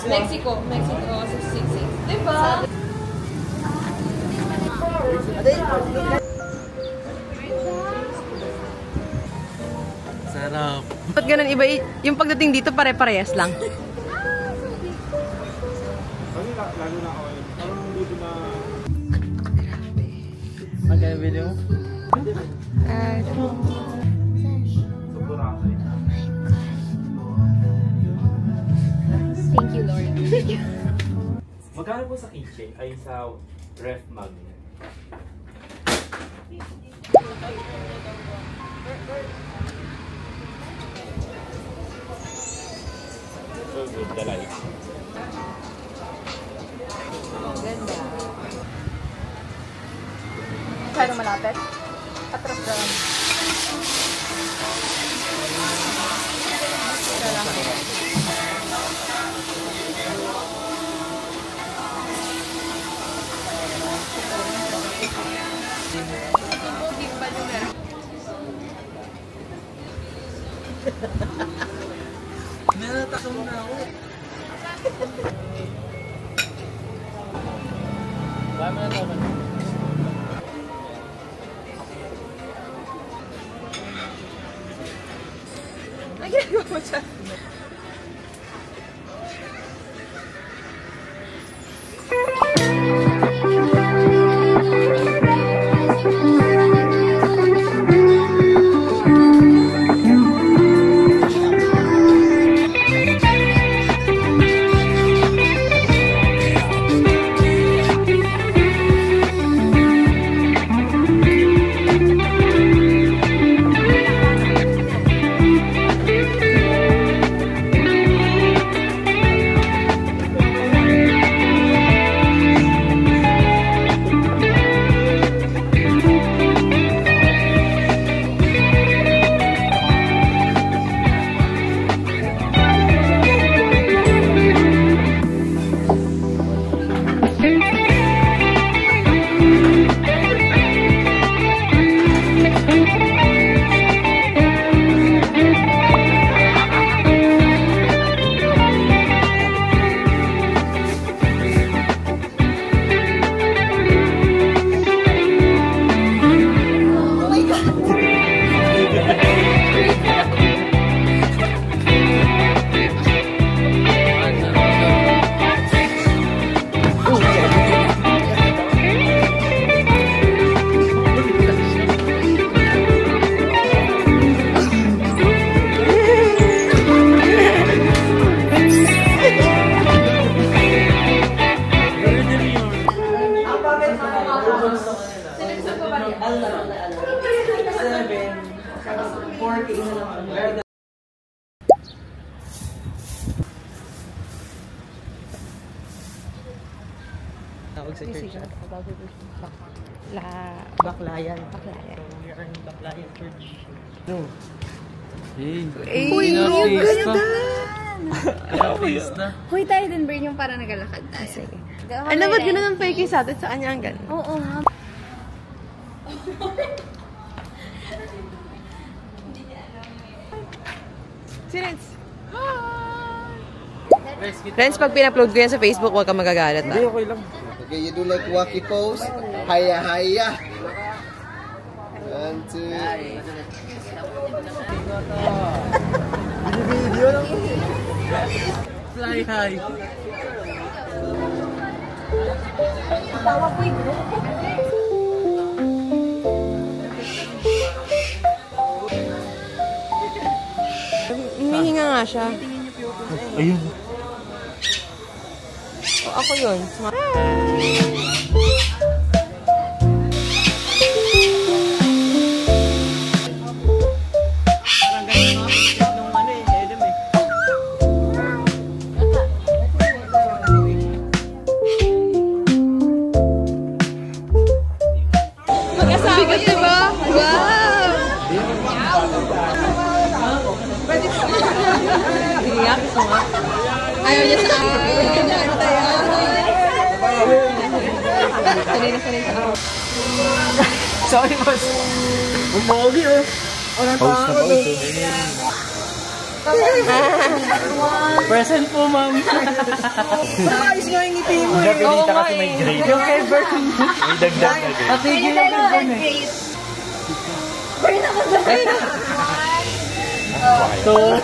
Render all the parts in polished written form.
Mexico. Mexico, 666. Diba? Sarap. Ba't ganun iba? Yung pagdating dito pare-parehas lang. Lalo na ako yun. Parang dito na... Magkano video mo? Thank you, Lord. Magkano po sa kitchen ay sa ref magnet? So good, the light. Ganda. Kaya malapit? Atras doon. Natatakam na ako. Dami na naman. Nagagawa mo siya. Tawag sa church. Baklayan. We are in Baklayan Church. No. Hey. Uy, yung ganda! Face na. Huy, tayo din, Bern, yung parang nagalakad tayo. Sige. Ano ba't ganun ang fake sa atin? Saan niya ang ganun? Oo, ha? Si Renz. Renz, pag pin-upload ko yan sa Facebook, huwag kang magagalit na. Okay lang. Okay, you do like wacky pose. Haya, haya. 1, 2. Video lang. Fly high. Tawa po yung Humihinga nga siya. Ayun. O, ako yun. Parang ganun mga picture nung ano eh, Edem eh. Mag-asawa yun, diba? Wow! Iyak, gusto nga. Ayaw niya sa akin. Sanay sa ako. Sorry, boss. Umogi oh. Walang Pause na tao. pause. Present po, ma'am. Ayos nga yung ngiti mo eh. Pinita kasi may grade. Yung kay Bert. May dagdag na grade. Patigil yung Bern eh. Burn ako sa Two.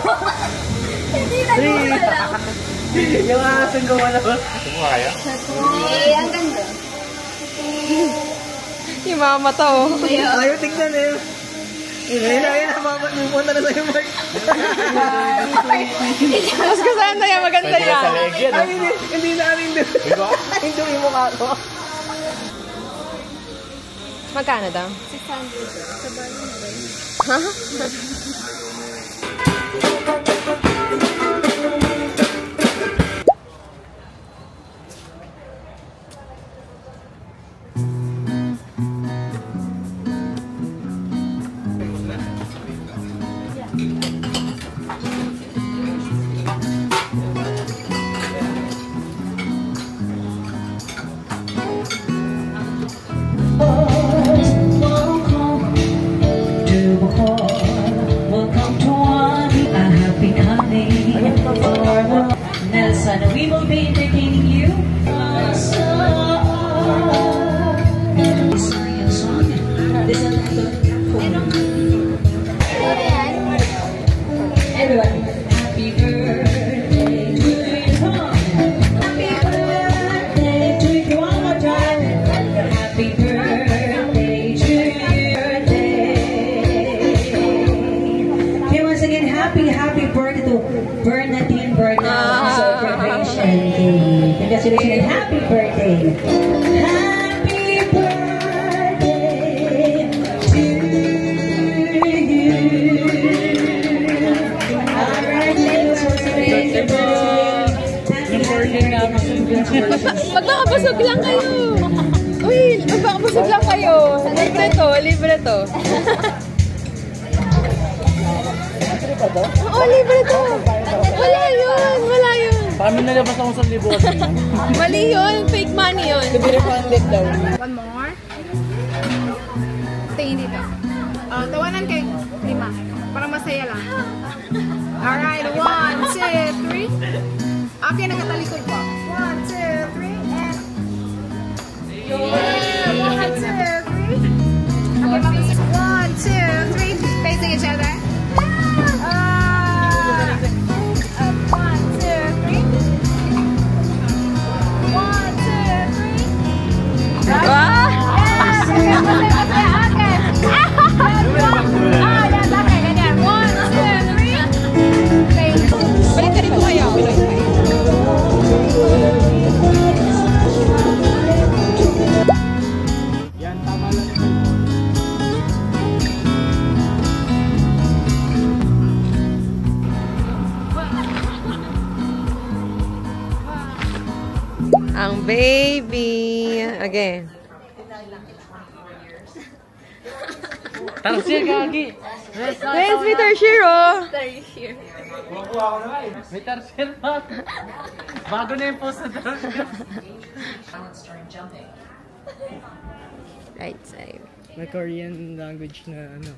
Hindi na gumalaw. Yung asan gumalaw. Sumuha kayo? Eh, ang ganda. Yung mga mata oh. Ayaw tignan eh. Ayun, pupunta na sa'yo, Mark. Mas kasama yan, maganda Pwede na sa yan. leg yan. Ay, hindi na rin doon. Hindi yung mukha ko. Magkano daw? 600. Sa balon ba? Nelson, we will be entertaining you. Everyone, happy birthday to you. Happy birthday to you. One more time. Happy birthday to you. Okay, once again, happy birthday to Bernadine Bernal celebration day. Congratulations and happy birthday. Happy birthday to you. Alright, ladies, once again, your birthday. Magkakabusog lang kayo. Uy, magkakabusog lang kayo. Libre to, libre to. Oo, libre to. Wala yun, wala yun. Paano nalabas ako sa libo kasi? Mali yun, fake money yun. To be refunded daw. One more. Tingin dito. Tawanan kay 5. Para masaya lang. Alright, 1, 2, 3. Okay, nakatalikod pa. 1, 2, 3, and... Yeah! 1, 2, 3. Okay, mag-isip. 1, 2, 3. Facing each other. 1, 2, 3. 1, 2, 3. Wow! Balik ka rin po kayo. Yan, tama lang ito. Ang baby. Okay. Tarsier, gagi. Guys, may Tershiro. Kuha ko na nga eh. May tarsier pa. Bago na yung post na tarsier. Right side. May Korean language na ano.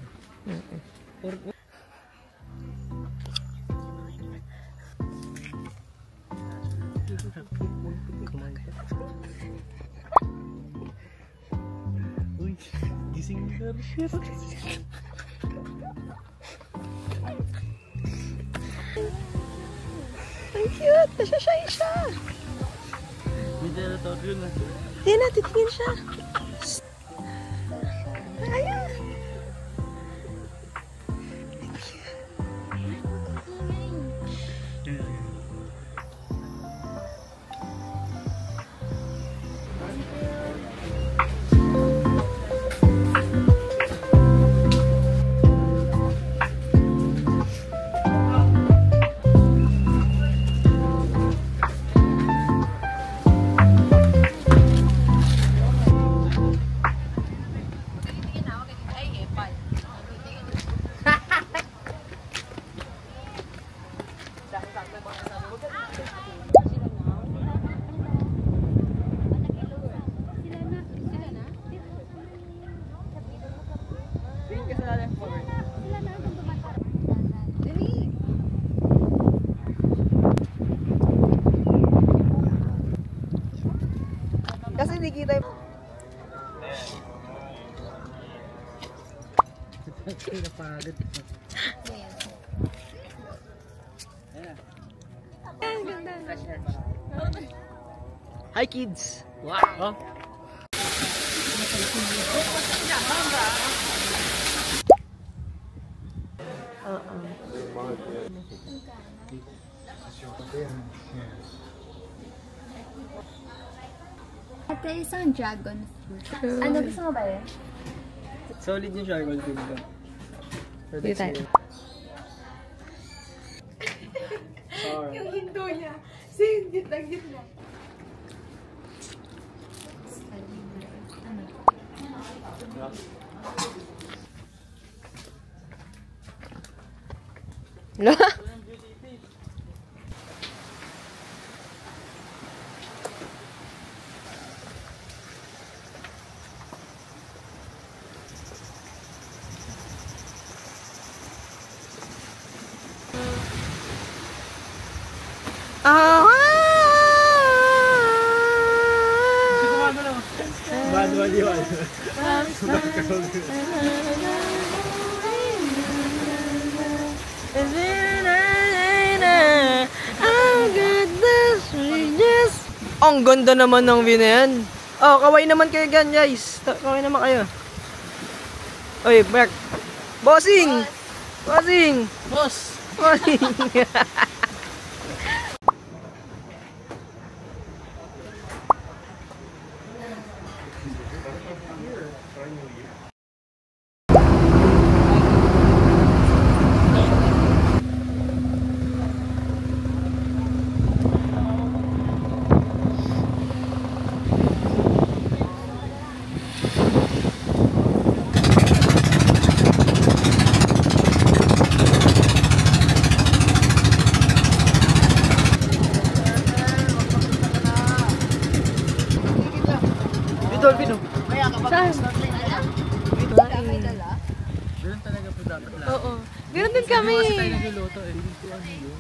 Uy, gising na tarsier. Ang cute. Nasyashay siya. May territorio na. Yan na, titingin siya. Ayan. Kasi hindi kita yung... Napagod. Hi kids! Wow! Ate, isang dragon fruit. Ano gusto mo ba yun? Solid yung dragon fruit ko. Dito tayo. Yung hindo niya. Sing, gitna. Ang ganda naman ng view na yan. Oh, kaway naman kayo gan, guys. Kaway naman kayo. Oy, Mark. Bossing! Bossing! Boss! Bossing! Dolphin, oh. Ganun talaga po dapat lang. Oo. Ganun din kami. Kasi tayo nagluluto eh. Hindi ko ano yun.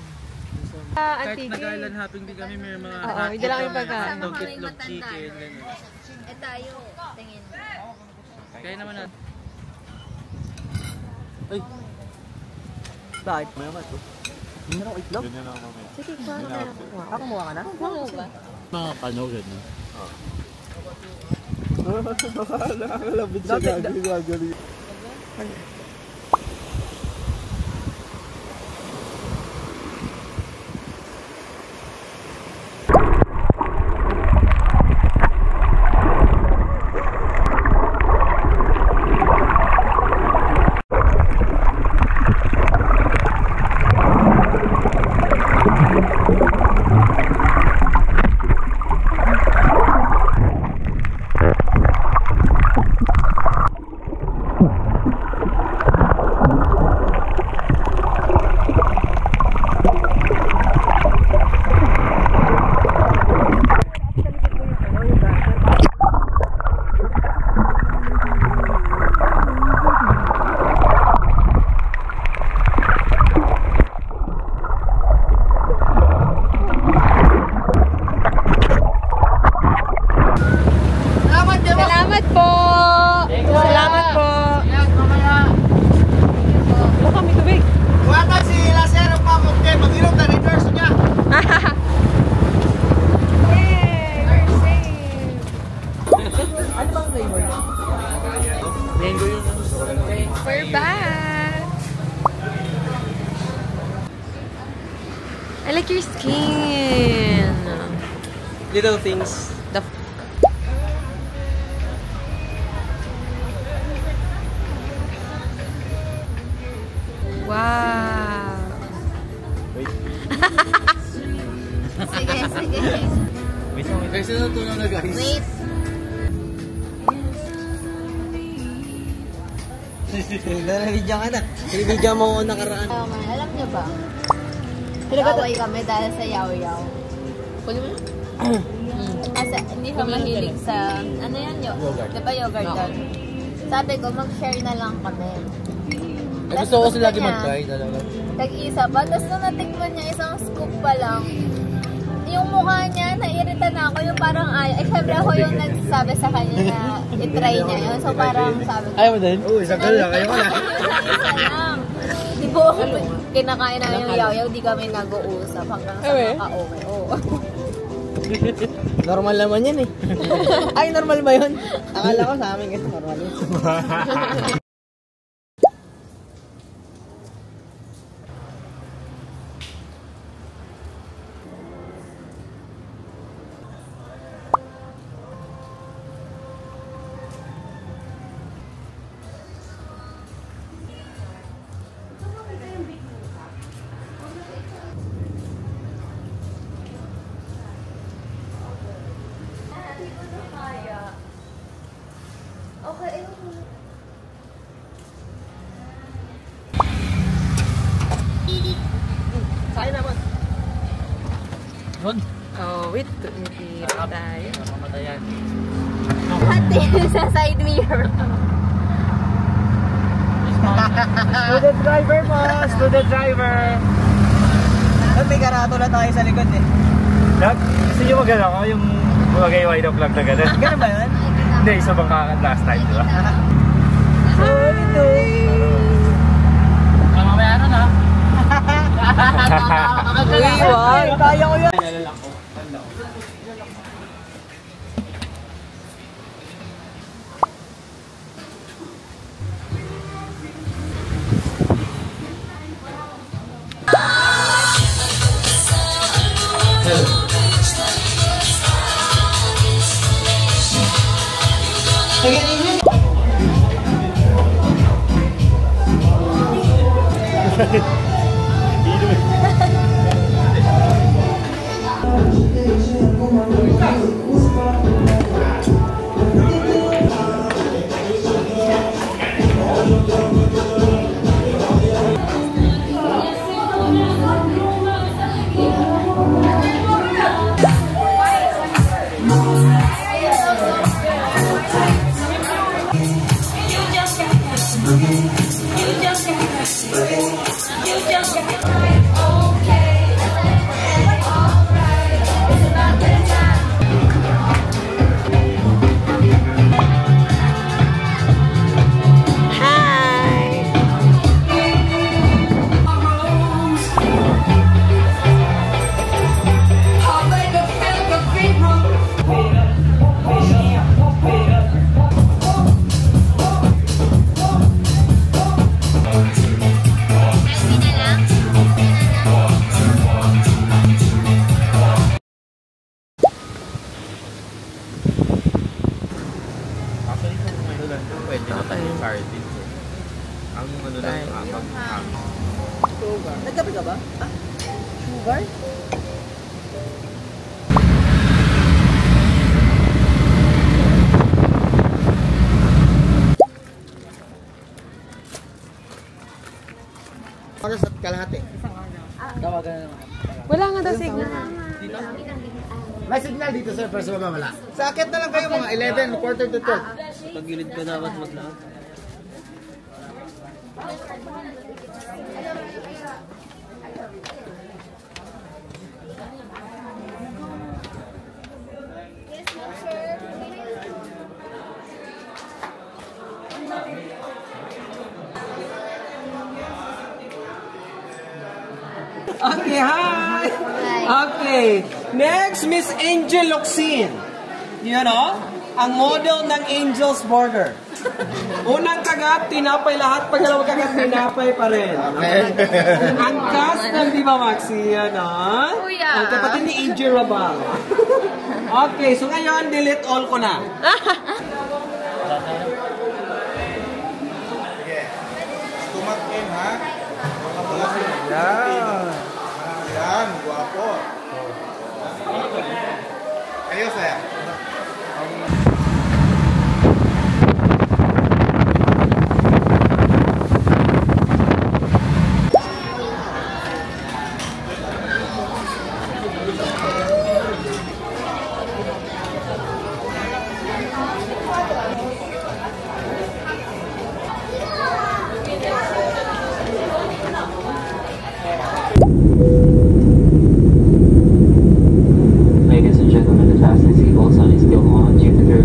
Kahit Antique. nag-island hopping din kami, may mga Oo, hindi lang kami pagkain. Itlog chicken, gano'n. Eh tayo, tingin. Kaya naman natin. Bakit? Mayaman to. Meron itlog? Sige, kuha ka na. Kumuha ka na? Kuha ba? Mga kano, gano'n. Nakakalabit siya gagawin. Salamat po! Salamat po! Wala kami tubig. Wala si Lasero pa mo kay mag-ilog na reverse niya. Yay! We're safe! Ano bang flavor niya? Mango yun. We're back! I like your skin! Little things. The wow! Sige. Kasi natutunan na guys. Wait. Nalabidyan ka na. Nalabidyan mo ako nakaraan. Alam niyo ba? Away kami dahil sa yaw-yaw. Kasi hindi siya mahilig sa, ano yan yun? Diba yogurt doon? Sabi ko, mag-share na lang kami. Gusto ko kasi lagi mag-try talaga. Tag-isa pa. Tapos nung natikman niya, isang scoop pa lang, yung mukha niya, naiirita na ako. Yung parang syempre ako yung nagsasabi sa kanya na itry niya yun. So parang sabi ko. Ayaw mo din? Oo, isang gano'n lang. Ayaw ko na. Isa lang. Di po ako kinakain namin yung yaw-yaw, di kami nag-uusap hanggang sa maka-uwi. Oo. Normal naman yan eh. Ay, normal ba yun? Akala ko sa amin kasi normal yun. Kain naman. Ron? Oh, wait. Tumitira tayo. Mamatayan. Hati sa side mirror. Student driver po! Student driver! Ba't may karato na tayo sa likod eh? Gusto nyo mag-ano ko yung magay-wide of vlog na gano'n? Ganun ba yun? Hindi, isa bang kakat last time, di ba? Sorry to. Mamaya na na. Uy, wag. Kaya ko yan. Nagkape ka ba? Ah? Sugar? Oras at kalahati. Tawagan na naman. Wala nga daw signal. May signal dito sir, pero sa baba wala. Sa akit na lang kayo mga 11, quarter to 12. Pagilid ka dapat maglakad. Okay, hi! Okay, next, Miss Angel Locsin. You know, ang model ng Angel's Burger. Unang kagat, tinapay lahat. Pagkalawa kagat, tinapay pa rin. Ang cast ng Viva Maxi, yan ang kapatid ni AJ Rabal. Okay, so ngayon, delete all ko na. Tumakin ha? Yeah. Yan, guwapo. Ayos eh.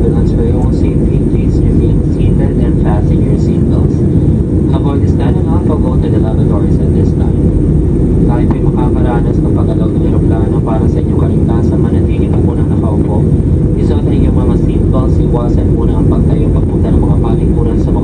turbulence for your own safety, please remain seated and fasten your seatbelts. Avoid standing up or go to the lavatories at this time. Tayo po'y makakaranas ng pag-alaw ng aeroplano para sa inyong kaligtasan, manatili po munang nakaupo. Isuot ang iyong mga seatbelts, iwasan muna ang pagtayo pagpunta ng mga palikuran sa mga